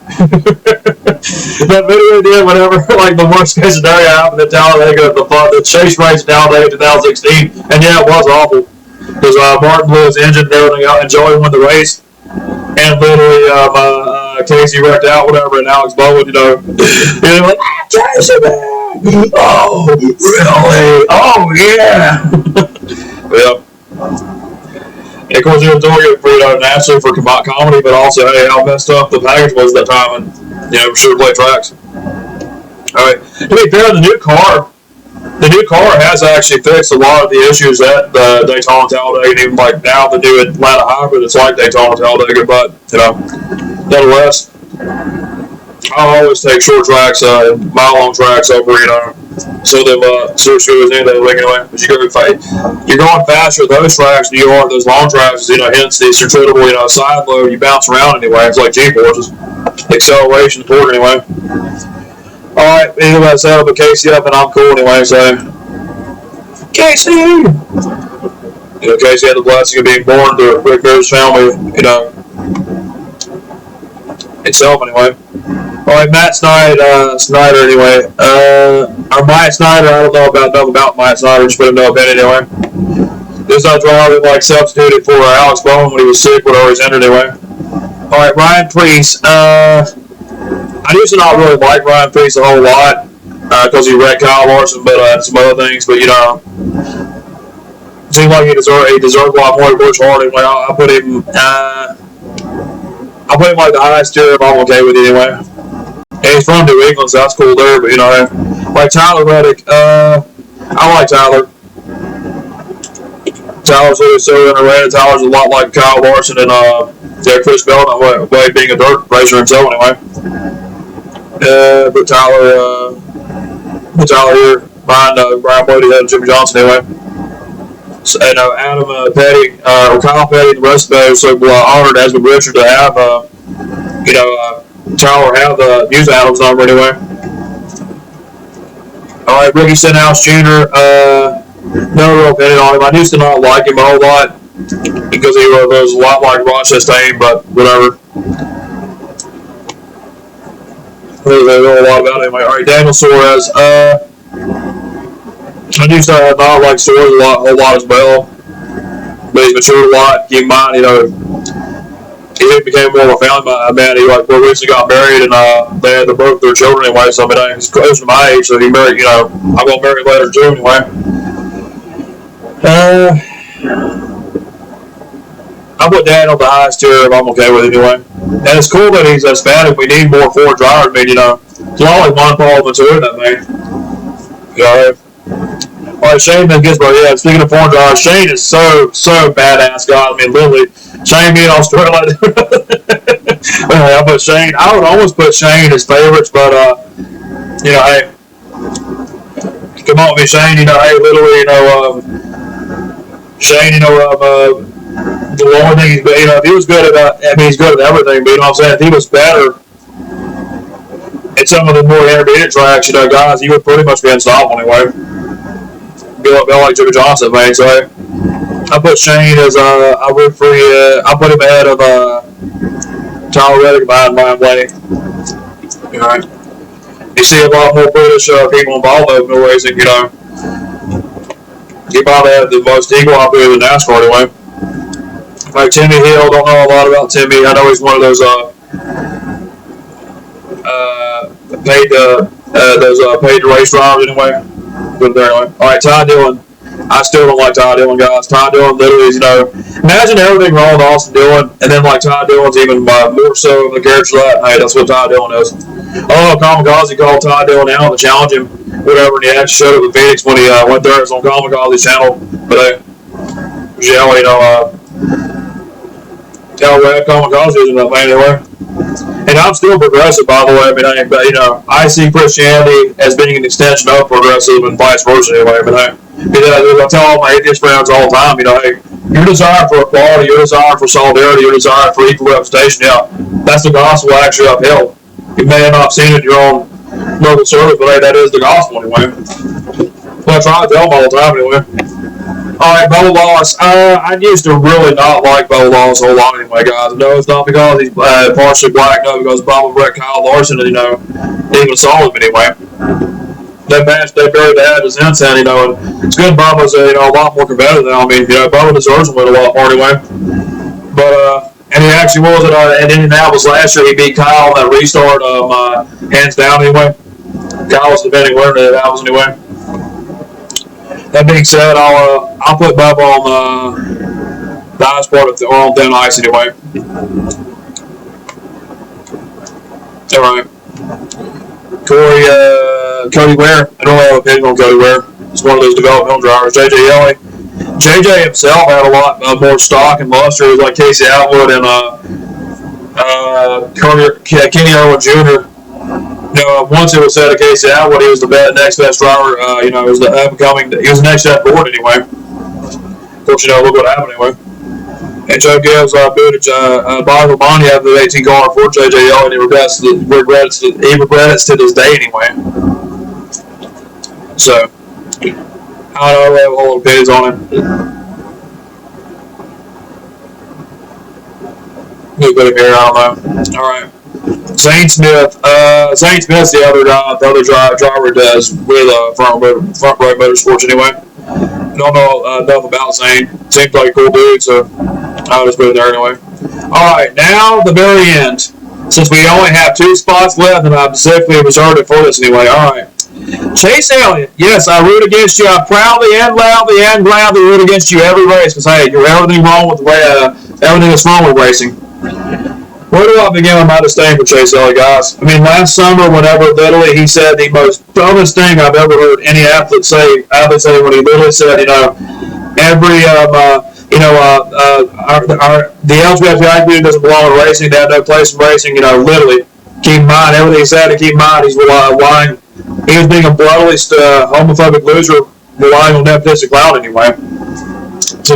S1: That video did whenever like the worst case scenario happened at Talladega, the chase race in Talladega 2016, and yeah, it was awful because Martin blew his engine and everything out, and Joey won the race, and literally Casey wrecked out, whatever, and Alex Bowen, like, Casey, man! Oh, really? Oh, yeah! Yeah. And of course, he was doing it for, naturally for comedy, but also, hey, how messed up the package was that time, and, we should have played tracks. Alright, to be fair, the new car has actually fixed a lot of the issues at the Daytona Talladega, and even like now the new Atlanta Hybrid, it's like Daytona Talladega, but, nonetheless, I'll always take short tracks, mile-long tracks over, so them serious anything like anyway. But you're going faster those tracks than you are those long tracks. Hence the centrifugal, side load. You bounce around anyway. It's like G-forces, acceleration, torque anyway. All right, anyway, set up a Casey up, and I'm cool anyway. So Casey! You know, Casey had the blessing of being born to a Rick Bears family, you know, itself anyway. Alright, Matt Snyder anyway. Or Myatt Snyder, I don't know about Myatt Snyder, just put him no opinion anyway. This driver like substituted for Alex Bowman when he was sick, whatever he's injured anyway. Alright, Ryan Preece. I used to not really like Ryan Preece a whole lot because he wrecked Kyle Larson, but some other things. But you know, it seemed like he deserved a lot more than Busch Harding. Like I put him like the highest tier. If I'm okay with it anyway. And he's from New England, so that's cool there. But you know, like Tyler Reddick. I like Tyler. Tyler's really so underrated. Tyler's a lot like Kyle Larson and Chris Bell, that way being a dirt racer himself anyway. Put Tyler here behind Brian Bodie and Jimmy Johnson anyway. So, and Adam Petty, or Kyle Petty, and the rest of those, so honored as with Richard to have Tyler have the use Adam's number anyway. All right, Ricky Stenhouse Jr. No real opinion on him. I used to not like him a whole lot because he was a lot like Rochester, but whatever. I know a lot about him. All right, Daniel Suarez. I used to not like Suarez a whole lot as well, but he's matured a lot. Keep in mind, you know, he became more of a family man. He recently got married, and they had both their children anyway. So I mean, he's close to my age, so he married. You know, I'm gonna marry later too anyway. I put Daniel the highest tier if I'm okay with it anyway. And it's cool that he's Hispanic. We need more Ford drivers. I mean, you know, it's not like Monpal Mature that man. You know, alright, Shane Ginsburg, yeah, speaking of Ford drivers, Shane is so badass guy. I mean, literally, Shane being Australia. I put Shane, I would almost put Shane as favorites, but, you know, hey, come on with me, Shane, you know, hey, literally, you know, Shane, you know, the only thing he's, you know, if he was good at, I mean, he's good at everything, but you know what I'm saying, if he was better at some of the more intermediate tracks, you know, guys, he would pretty much be unstoppable anyway. Bill like Jimmy Johnson, man, so I put Shane as, I put him ahead of, Tyler Reddick behind Brian Blaney. You know, you see a lot more British people involved in the racing, you know. He probably had the most equal operator in NASCAR anyway. Like Timmy Hill, don't know a lot about Timmy. I know he's one of those paid to race drivers anyway. But there anyway. All right, Ty Dillon. I still don't like Ty Dillon, guys. Ty Dillon literally is, you know, imagine everything wrong with Austin Dillon, and then like Ty Dillon's even more so of the character that. Hey, that's what Ty Dillon is. Oh, Kamikaze called Ty Dillon out to challenge him, whatever, and he actually showed up with Phoenix when he went there. It's on Kamikaze's channel, but yeah, you know, tell Red Kamikaze isn't that man anyway. And I'm still progressive, by the way. I mean, you know, I see Christianity as being an extension of progressive and vice versa anyway. But I tell all my atheist friends all the time, you know, hey, your desire for equality, your desire for solidarity, your desire for equal representation, yeah, that's the gospel actually upheld. You may have not seen it in your own local service, but hey, that is the gospel anyway. Well, I try to tell them all the time anyway. Alright, Bubba Wallace. I used to really not like Bubba Wallace a whole lot anyway, guys. No, it's not because he's partially black, no, because Bubba wrecked Kyle Larson and, you know, even saw him anyway. That match, they buried that as incense, you know, and it's good Bubba's, you know, a lot more competitive now. I mean, you know, Bubba deserves to win a lot more anyway. But, and he actually was at Indianapolis last year. He beat Kyle in that restart, hands down anyway. Kyle was the defending winner in Indianapolis anyway. That being said, I'll put Bubba on the highest part of on thin ice anyway. All right. Cody Ware. I don't have an opinion on Cody Ware. He's one of those developmental drivers. JJ Yelly. JJ himself had a lot more stock and luster. He was like Casey Atwood and Kenny Irwin Jr. You know, once it was said of Casey Atwood, he was the next best driver. You know, he was the next step forward anyway. Of course, you know, look what happened anyway. And Joe Gibbs booted Bob Romani after the 18 car for JJ Yelly, and he regrets it to this day anyway. So, I don't know, I have a whole opinions on him. New bit of here, I don't know. Alright. Zane Smith. Zane Smith's the other driver does with Front Row Motorsports anyway. Don't know enough about Zane. Seems like a cool dude, so I'll just put it there anyway. Alright, now the very end. Since we only have 2 spots left, and I specifically reserved it for this anyway. Alright. Chase Elliott, yes, I root against you. I proudly and loudly and gladly root against you every race because, hey, you're everything wrong with everything that's wrong with racing. Where do I begin with my disdain for Chase Elliott, guys? I mean, last summer, whenever literally he said the most dumbest thing I've ever heard any athlete say when he literally said, the LGBTI community doesn't belong in racing, they have no place in racing, literally. Keep in mind, everything he said, keep in mind, he's lying. He was being a bloodily homophobic loser, relying on nepotistic clout anyway. So,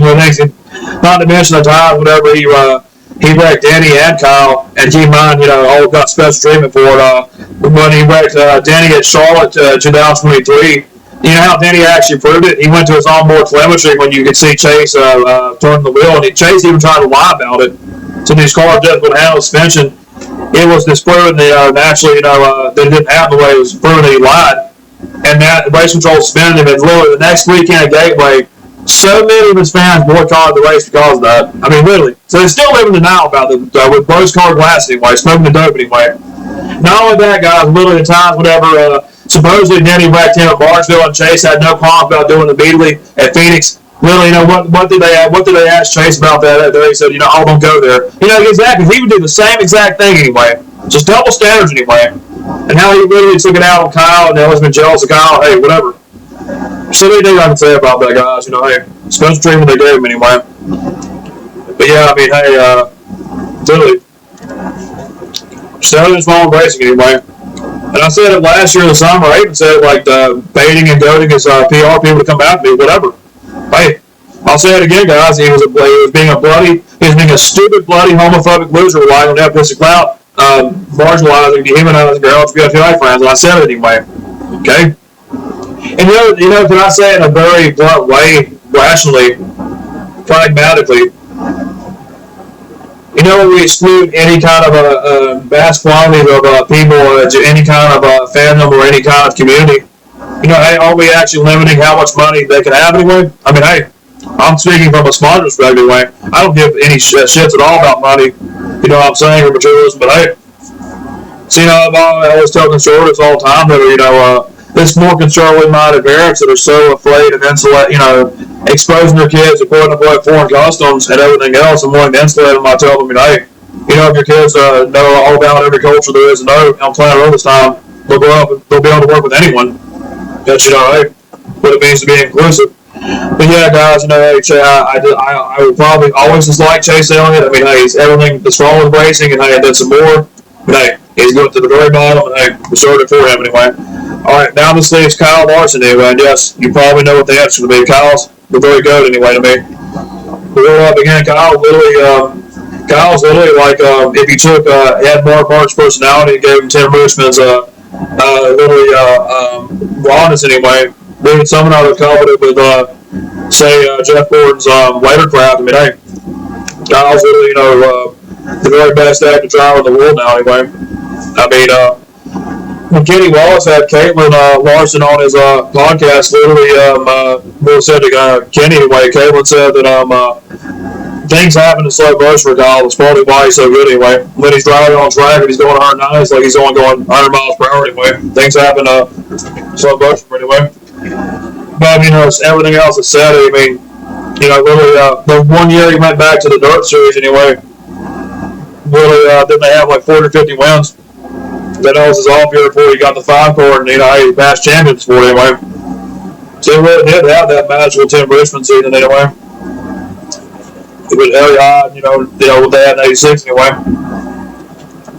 S1: not to mention the time whenever he wrecked Denny and Kyle, and keep in mind, all got special treatment for it. When he wrecked Denny at Charlotte 2023, you know how Denny actually proved it? He went to his onboard telemetry when you could see Chase turn the wheel, and Chase even tried to lie about it. So these cars just would handle suspension. It was disproven naturally, that it didn't happen the way it was proven that he lied. And that race control suspended him, and literally the next weekend at Gateway, so many of his fans boycotted the race because of that. I mean, literally. So they still live in denial about it with rose-colored glasses anyway, smoking the dope anyway. Not only that, guys, literally at times whenever supposedly Denny wrecked him at Marshville and Chase had no qualms about doing the Beatley at Phoenix. Literally, what did they ask Chase about that? He said, I don't go there. Exactly. He would do the same exact thing anyway. Just double standards anyway. And how he literally took it out on Kyle, and now he's been jealous of Kyle. Hey, whatever. So many things I can say about that, guys. Hey, special treatment they gave him anyway. But yeah, I mean, hey, literally, Stelling's wrong with racing anyway. And I said it last year in the summer. I even said baiting and goading his PR people to come after me, whatever. Hey, I'll say it again, guys. He was being a stupid, bloody, homophobic loser relying on nepotistic clout, marginalizing, dehumanizing their LGBTI friends, and I said it anyway. Okay? And can I say it in a very blunt way, rationally, pragmatically? When we exclude any kind of a vast quantity of people, any kind of fandom or any kind of community, hey, are we actually limiting how much money they can have anyway? I mean, hey, I'm speaking from a smart perspective anyway. I don't give any shits at all about money, what I'm saying, or materialism, but hey, I always tell conservatives all the time that, this more conservatively minded parents that are so afraid of exposing their kids to quote unquote foreign customs and everything else and wanting to insulate them, I tell them, hey, if your kids know all about every culture there is to know on planet Earth this time, they'll grow up and they'll be able to work with anyone. That hey, what it means to be inclusive. But yeah, guys, I would probably always dislike Chase Elliott. I mean, hey, he's everything that's wrong with racing, and hey, I did some more. But hey, he's going to the very bottom, and hey, we started for him anyway. All right, now this leaves Kyle Larson anyway, and yes, you probably know what the answer will be. Kyle's very good anyway to me. We're up again. Kyle's literally like if you took had Mark's personality and gave him Tim Richmond's rawness anyway. Maybe someone I would covered with say Jeff Gordon's waitercraft. I mean, hey, Kyle's literally the very best active driver in the world now anyway. I mean, when Kenny Wallace had Caitlin Larson on his podcast, literally, said to Kenny anyway, Caitlin said that things happen in slow motion for Kyle. That's probably why he's so good anyway. When he's driving on track and he's going 190, it's like he's only going 100 miles per hour anyway. Things happen slow motion for anyway. But, everything else is said. I mean, literally, the 1 year he went back to the dirt series anyway, literally, didn't they have like 450 wins? That was his off year before he got the 5 car, and he passed champions for it anyway. So he really did have that magical Tim Richmond season anyway. It was very odd, what they had in '86 anyway.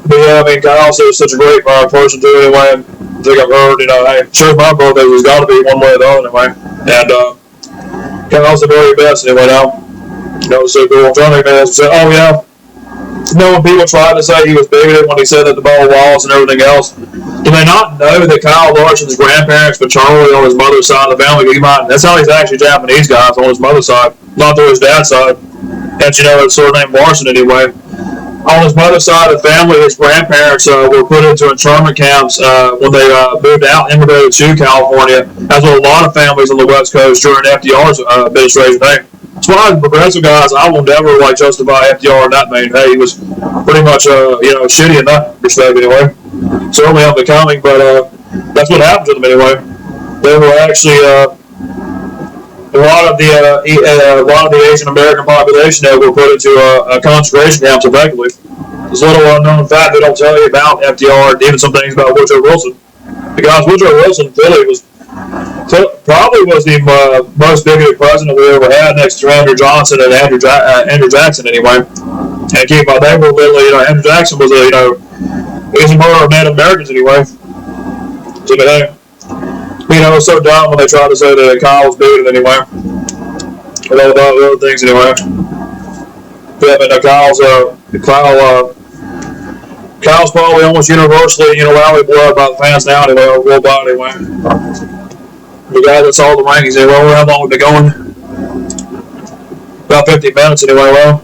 S1: But yeah, I mean, Kyle's such a great person too anyway. I think I've heard, hey, sure my birthday was got to be one way or the other anyway. And Kyle's the very best anyway now. So cool. Johnny man said, oh yeah. When people tried to say he was bigoted when he said that the ball walls and everything else, Do they not know that Kyle Larson's grandparents paternally on his mother's side of the family? That's how he's actually Japanese, guys, on his mother's side, not through his dad's side. And you know, it's sort of named Larson anyway. On his mother's side of the family, his grandparents were put into internment camps when they moved out, immigrated to California, as with a lot of families on the West Coast during FDR's administration. Hey, that's why the progressive guys, I will never like justify FDR in that vein. Hey, he was pretty much shitty in that respect anyway. Certainly unbecoming, but that's what happened to them anyway. They were actually a lot of the Asian American population that were put into concentration camps effectively. There's a little unknown fact they don't tell you about FDR and even some things about Woodrow Wilson. Because Woodrow Wilson really probably was the most bigoted president we ever had, next to Andrew Johnson and Andrew Jackson anyway. And keep in mind, they were literally, Andrew Jackson was he was a murderer of Native Americans anyway. So, it was so dumb when they tried to say that Kyle was bigoted anyway. And all about other things anyway. Yeah, but Kyle's probably almost universally, rally blood by the fans now anyway, or worldwide anyway. The guy that saw the rankings anyway, how long we've been going? About 50 minutes anyway, well.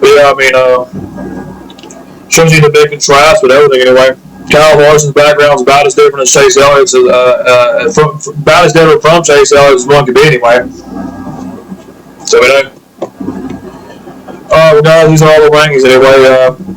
S1: Yeah, shows you the big contrast with everything anyway. Kyle Larson's background is about as different as Chase Elliott's, about as different from Chase Elliott as one could be anyway. So guys, these are all the rankings anyway.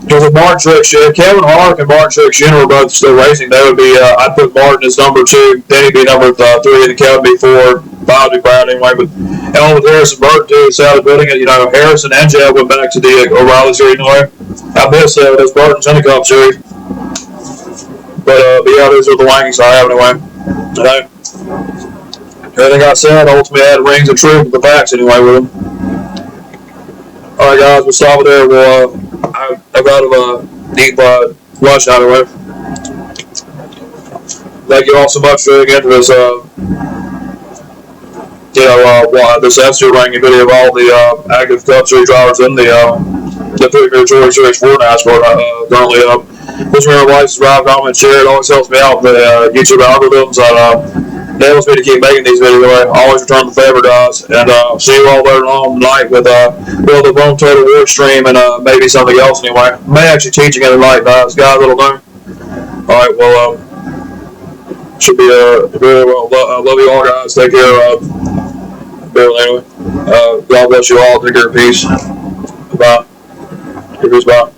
S1: There's a Martin Truex Jr. Kevin Harvick and Martin Truex Jr. were both still racing. They would be, I'd put Martin as number 2, then he'd be number 3, and Kevin would be 4, 5 would be Brown anyway. But along with Harrison Burton too, sadly putting it, Harrison and Jeb went back to the O'Reilly series anyway. I miss those Burton's in the Cup series. But yeah, those are the rankings I have anyway. Everything I said, ultimately I had rings of truth with the facts anyway with them. Alright guys, we'll stop it there. I've got a deep lunch now anyway. Thank you all so much for getting into this this F-Series ranking video of all the active Cup Series drivers in the Premier Series for NASCAR currently up. Please remember to like, subscribe, comment, share. It always helps me out with the YouTube algorithms. It helps me to keep making these videos. I always return the favor, guys. And see you all later on tonight with the Rome Total War stream and maybe something else anyway. May actually teach again tonight, guys. Little know. Alright, well, should be very well. I love you all, guys. Take care. Anyway. God bless you all. Take care. Peace. Bye. Peace. Bye.